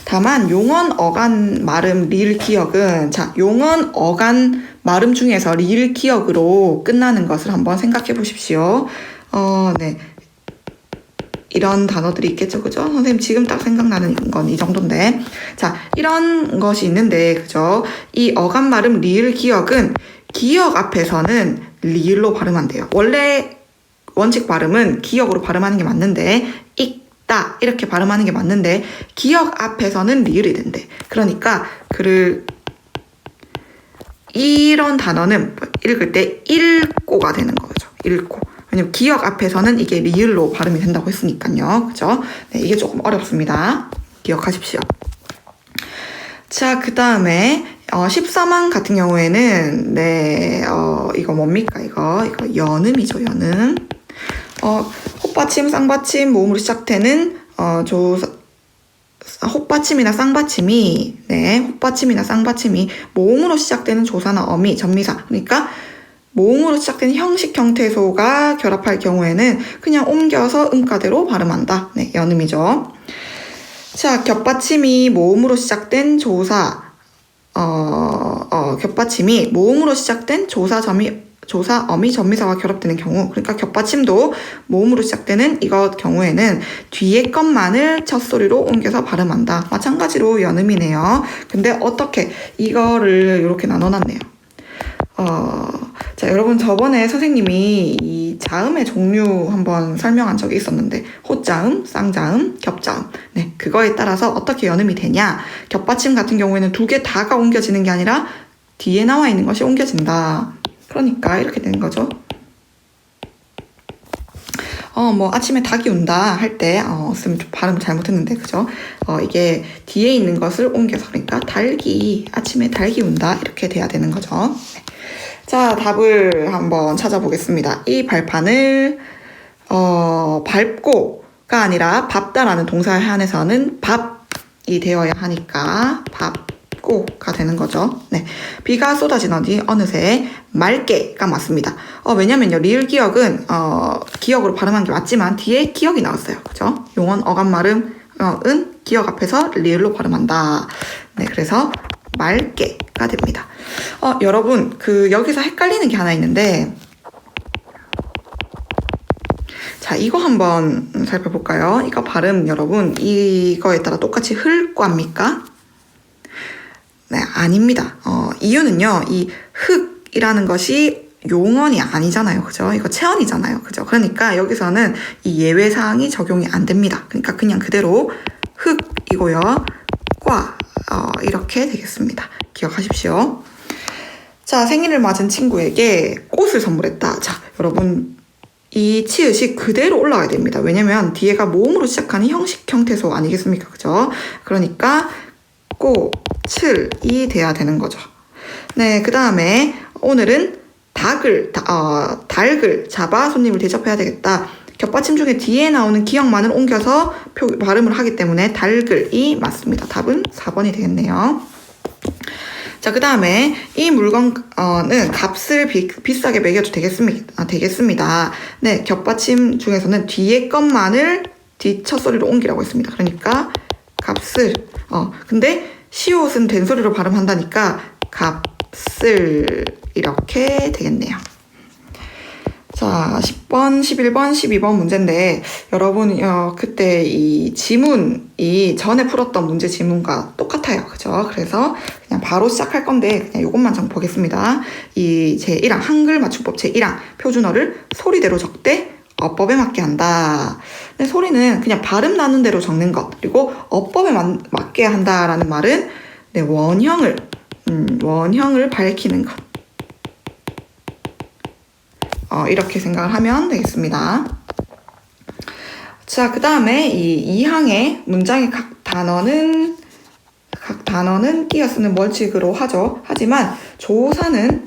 다만 용언, 어간, 말음, 리을, 기역은 자, 용언, 어간, 말음 중에서 리을, 기역으로 끝나는 것을 한번 생각해 보십시오. 네. 이런 단어들이 있겠죠, 그죠? 선생님 지금 딱 생각나는 건 이 정도인데. 자, 이런 것이 있는데, 그죠? 이 어감, 말음, 리을, 기역은 기역 앞에서는 리을로 발음한대요. 원래 원칙 발음은 기역으로 발음하는 게 맞는데, 읽다 이렇게 발음하는 게 맞는데 기역 앞에서는 리을이 된대. 그러니까 이런 단어는 읽을 때 읽고가 되는 거죠. 읽고. 왜냐면 기역 앞에서는 이게 리을로 발음이 된다고 했으니까요. 그죠? 네, 이게 조금 어렵습니다. 기억하십시오. 자, 그 다음에 13항 같은 경우에는 네, 이거 뭡니까? 이거 연음이죠. 연음. 헛받침, 쌍받침, 모음으로 시작되는 헛받침이나 쌍받침이 네, 헛받침이나 쌍받침이 모음으로 시작되는 조사나 어미, 전미사. 그러니까 모음으로 시작되는 형식 형태소가 결합할 경우에는 그냥 옮겨서 음가대로 발음한다. 네, 연음이죠. 자, 겹받침이 모음으로 시작된 조사, 겹받침이 모음으로 시작된 조사, 어미, 전미사와 결합되는 경우, 그러니까 겹받침도 모음으로 시작되는 이것 경우에는 뒤에 것만을 첫 소리로 옮겨서 발음한다. 마찬가지로 연음이네요. 근데 어떻게 이거를 이렇게 나눠놨네요. 자, 여러분 저번에 선생님이 이 자음의 종류 한번 설명한 적이 있었는데 호자음, 쌍자음, 겹자음. 네, 그거에 따라서 어떻게 연음이 되냐. 겹받침 같은 경우에는 두 개 다가 옮겨지는 게 아니라 뒤에 나와 있는 것이 옮겨진다. 그러니까 이렇게 되는 거죠. 뭐 아침에 닭이 운다 할 때 좀 발음 잘못했는데 그죠? 이게 뒤에 있는 것을 옮겨서 그러니까 아침에 닭이 운다 이렇게 돼야 되는 거죠. 네. 자, 답을 한번 찾아보겠습니다. 이 발판을 밟고가 아니라 밟다라는 동사에 한해서는 밥이 되어야 하니까 밟고가 되는 거죠. 네, 비가 쏟아지더니 어느새 맑게가 맞습니다. 왜냐면요, 리을 기역은 기역으로 발음한 게 맞지만 뒤에 기역이 나왔어요. 그죠? 용언, 어감, 말음, 은 기역 앞에서 리을로 발음한다. 네, 그래서 맑게가 됩니다. 여러분, 여기서 헷갈리는 게 하나 있는데, 자, 이거 한번 살펴볼까요? 이거 발음, 여러분, 이거에 따라 똑같이 흘과입니까? 네, 아닙니다. 이유는요, 이 흑이라는 것이 용언이 아니잖아요. 그죠? 이거 체언이잖아요. 그죠? 그러니까 여기서는 이 예외사항이 적용이 안 됩니다. 그러니까 그냥 그대로 흑이고요. 과, 이렇게 되겠습니다. 기억하십시오. 자, 생일을 맞은 친구에게 꽃을 선물했다. 자, 여러분, 이 치읓이 그대로 올라가야 됩니다. 왜냐면 뒤에가 모음으로 시작하는 형식 형태소 아니겠습니까? 그죠? 그러니까 꽃을이 돼야 되는 거죠. 네, 그 다음에 오늘은 닭을 잡아 손님을 대접해야 되겠다. 겹받침 중에 뒤에 나오는 기역만을 옮겨서 발음을 하기 때문에 닭을이 맞습니다. 답은 4번이 되겠네요. 자, 그 다음에 이 물건은 값을 비싸게 매겨도 되겠습니다. 네, 겹받침 중에서는 뒤에 것만을 뒤 첫 소리로 옮기라고 했습니다. 그러니까 값을 근데 시옷은 된 소리로 발음한다니까 값을 이렇게 되겠네요. 자, 10번, 11번, 12번 문제인데 여러분 그때 이 지문이 전에 풀었던 문제 지문과 똑같아요. 그죠? 그래서 그냥 바로 시작할 건데 그냥 이것만 좀 보겠습니다. 이 제1항 한글 맞춤법 제1항 표준어를 소리대로 적되 어법에 맞게 한다. 근데 소리는 그냥 발음 나는 대로 적는 것. 그리고 어법에 맞게 한다라는 말은 네, 원형을 밝히는 것. 이렇게 생각을 하면 되겠습니다. 자, 그 다음에 이 2항의 문장의 각 단어는 각 단어는 띄어 쓰는 원칙으로 하죠. 하지만 조사는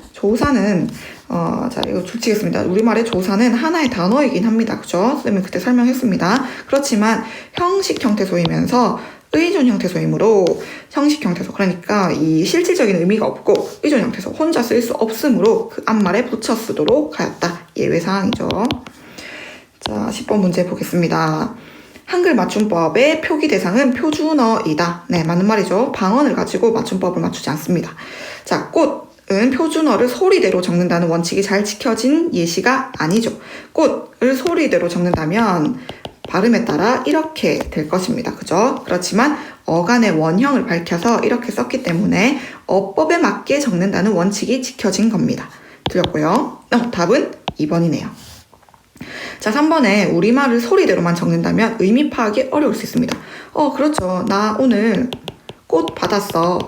자, 이거 줄치겠습니다. 우리말의 조사는 하나의 단어이긴 합니다. 그죠? 쌤이 그때 설명했습니다. 그렇지만 형식 형태소이면서 의존 형태소이므로 형식 형태소, 그러니까 이 실질적인 의미가 없고 의존 형태소, 혼자 쓸 수 없으므로 그 앞말에 붙여 쓰도록 하였다. 예외사항이죠. 자, 10번 문제 보겠습니다. 한글 맞춤법의 표기 대상은 표준어이다. 네, 맞는 말이죠. 방언을 가지고 맞춤법을 맞추지 않습니다. 자, 꽃은 표준어를 소리대로 적는다는 원칙이 잘 지켜진 예시가 아니죠. 꽃을 소리대로 적는다면 발음에 따라 이렇게 될 것입니다. 그죠? 그렇지만 어간의 원형을 밝혀서 이렇게 썼기 때문에 어법에 맞게 적는다는 원칙이 지켜진 겁니다. 틀렸고요. 답은 2번이네요. 자, 3번에 우리말을 소리대로만 적는다면 의미 파악이 어려울 수 있습니다. 그렇죠. 나 오늘 꽃 받았어.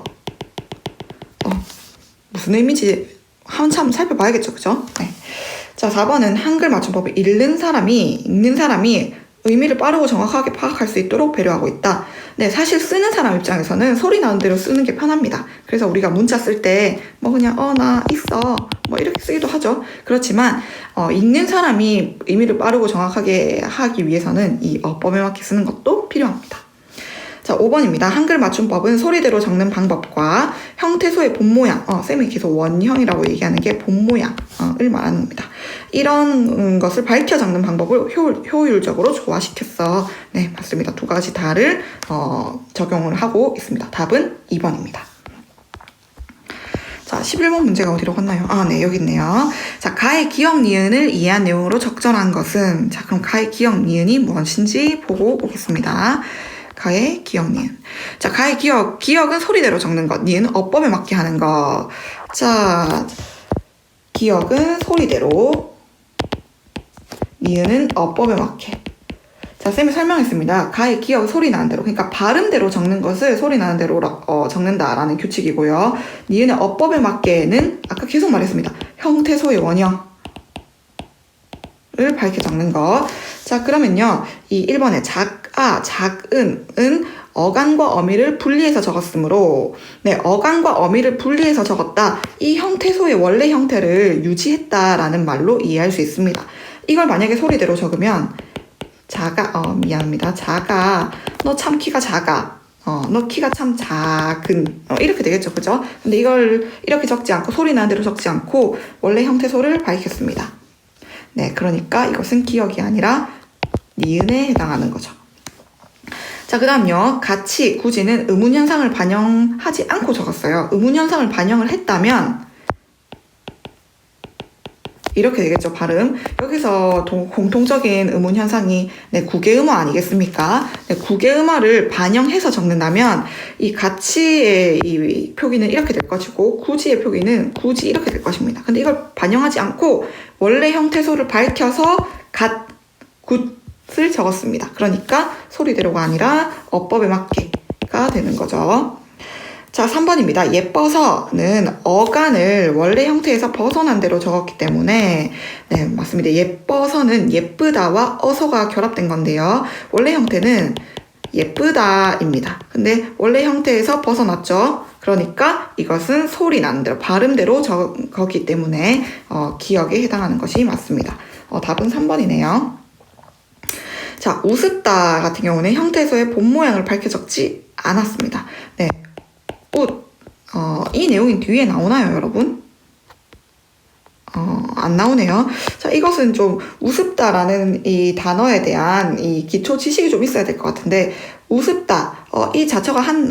무슨 의미인지 한참 살펴봐야겠죠. 그죠? 네. 자, 4번은 한글 맞춤법을 읽는 사람이 의미를 빠르고 정확하게 파악할 수 있도록 배려하고 있다. 네, 사실 쓰는 사람 입장에서는 소리 나는 대로 쓰는 게 편합니다. 그래서 우리가 문자 쓸 때 뭐 그냥 나 있어 뭐 이렇게 쓰기도 하죠. 그렇지만 읽는 사람이 의미를 빠르고 정확하게 하기 위해서는 이 어법에 맞게 쓰는 것도 필요합니다. 자, 5번입니다. 한글 맞춤법은 소리대로 적는 방법과 형태소의 본 모양, 쌤이 계속 원형이라고 얘기하는 게 본 모양을 말하는 겁니다. 이런 것을 밝혀 적는 방법을 효율적으로 조화시켰어. 네, 맞습니다. 두 가지 다를 적용을 하고 있습니다. 답은 2번입니다. 자, 11번 문제가 어디로 갔나요? 네, 여기 있네요. 자, 가의 기역, 니은을 이해한 내용으로 적절한 것은, 자, 그럼 가의 기역, 니은이 무엇인지 보고 오겠습니다. 가의 기역, 니은. 자, 가의 기역은 소리대로 적는 것, 니은은 어법에 맞게 하는 것. 자, 기역은 소리대로, 니은은 어법에 맞게. 자, 쌤이 설명했습니다. 가의 기역 소리 나는 대로, 그러니까 발음대로 적는 것을 소리 나는 대로 적는다라는 규칙이고요. 니은의 어법에 맞게는 아까 계속 말했습니다. 형태소의 원형을 밝혀 적는 것. 자, 그러면요. 이 1번에 작은은 어간과 어미를 분리해서 적었으므로, 네, 어간과 어미를 분리해서 적었다. 이 형태소의 원래 형태를 유지했다라는 말로 이해할 수 있습니다. 이걸 만약에 소리대로 적으면 미안합니다. 너 참 키가 작아. 너 키가 참 작은. 이렇게 되겠죠. 그죠? 근데 이걸 이렇게 적지 않고, 소리 나는 대로 적지 않고, 원래 형태소를 밝혔습니다. 네, 그러니까 이것은 기역이 아니라 니은에 해당하는 거죠. 자, 그 다음요. 같이, 굳이는 의문현상을 반영하지 않고 적었어요. 의문현상을 반영을 했다면, 이렇게 되겠죠, 발음. 여기서 공통적인 의문 현상이 구개음어 아니겠습니까? 구개음어를 반영해서 적는다면 이 가치의 이 표기는 이렇게 될 것이고 굳이의 표기는 굳이 이렇게 될 것입니다. 근데 이걸 반영하지 않고 원래 형태소를 밝혀서 굿을 적었습니다. 그러니까 소리대로가 아니라 어법에 맞게가 되는 거죠. 자, 3번입니다. 예뻐서는 어간을 원래 형태에서 벗어난 대로 적었기 때문에, 네, 맞습니다. 예뻐서는 예쁘다와 어서가 결합된 건데요. 원래 형태는 예쁘다입니다. 근데 원래 형태에서 벗어났죠. 그러니까 이것은 소리 나는 대로, 발음대로 적었기 때문에 기역에 해당하는 것이 맞습니다. 답은 3번이네요. 자, 우습다 같은 경우는 형태에서의 본 모양을 밝혀 적지 않았습니다. 네. 이 내용이 뒤에 나오나요, 여러분? 안 나오네요. 자, 이것은 좀 우습다라는 이 단어에 대한 이 기초 지식이 좀 있어야 될 것 같은데, 우습다, 이 자체가 한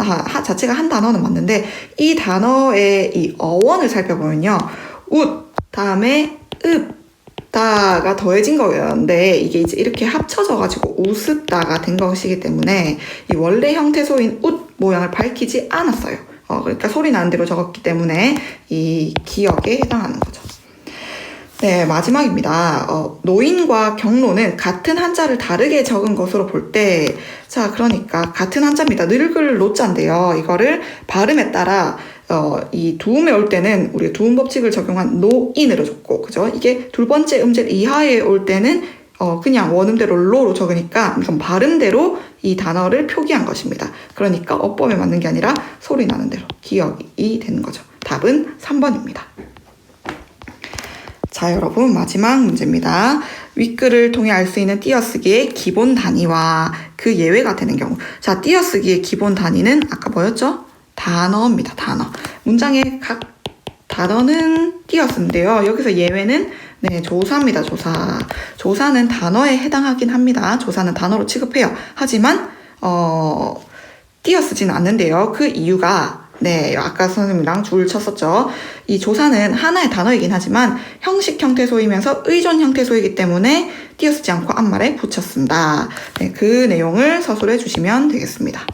단어는 맞는데, 이 단어의 이 어원을 살펴보면요, 다음에 다가 더해진 거였는데, 이게 이제 이렇게 합쳐져가지고 우습다가 된 것이기 때문에, 이 원래 형태소인 모양을 밝히지 않았어요. 그러니까 소리 나는 대로 적었기 때문에 이 기역에 해당하는 거죠. 네, 마지막입니다. 노인과 경로는 같은 한자를 다르게 적은 것으로 볼 때, 자, 그러니까 같은 한자입니다. 늙을 노자인데요. 이거를 발음에 따라 이 두음에 올 때는 우리가 두음 법칙을 적용한 노인으로 적고, 그죠? 이게 두 번째 음절 이하에 올 때는 그냥 원음대로 로로 적으니까 이건 발음대로 이 단어를 표기한 것입니다. 그러니까 어법에 맞는 게 아니라 소리 나는 대로 기억이 되는 거죠. 답은 3번입니다. 자, 여러분 마지막 문제입니다. 윗글을 통해 알 수 있는 띄어쓰기의 기본 단위와 그 예외가 되는 경우. 자, 띄어쓰기의 기본 단위는 아까 뭐였죠? 단어입니다. 단어. 문장의 각 단어는 띄어쓰는데요. 여기서 예외는 네, 조사입니다. 조사. 조사는 단어에 해당하긴 합니다. 조사는 단어로 취급해요. 하지만 띄어쓰지는 않는데요. 그 이유가 네, 아까 선생님이랑 줄 쳤었죠. 이 조사는 하나의 단어이긴 하지만 형식 형태소이면서 의존 형태소이기 때문에 띄어쓰지 않고 앞말에 붙였습니다. 네, 그 내용을 서술해 주시면 되겠습니다.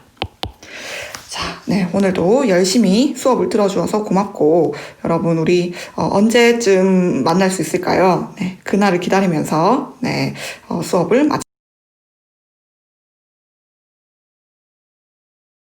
자, 네, 오늘도 열심히 수업을 들어주셔서 고맙고, 여러분, 우리, 언제쯤 만날 수 있을까요? 네, 그날을 기다리면서, 네, 수업을 마치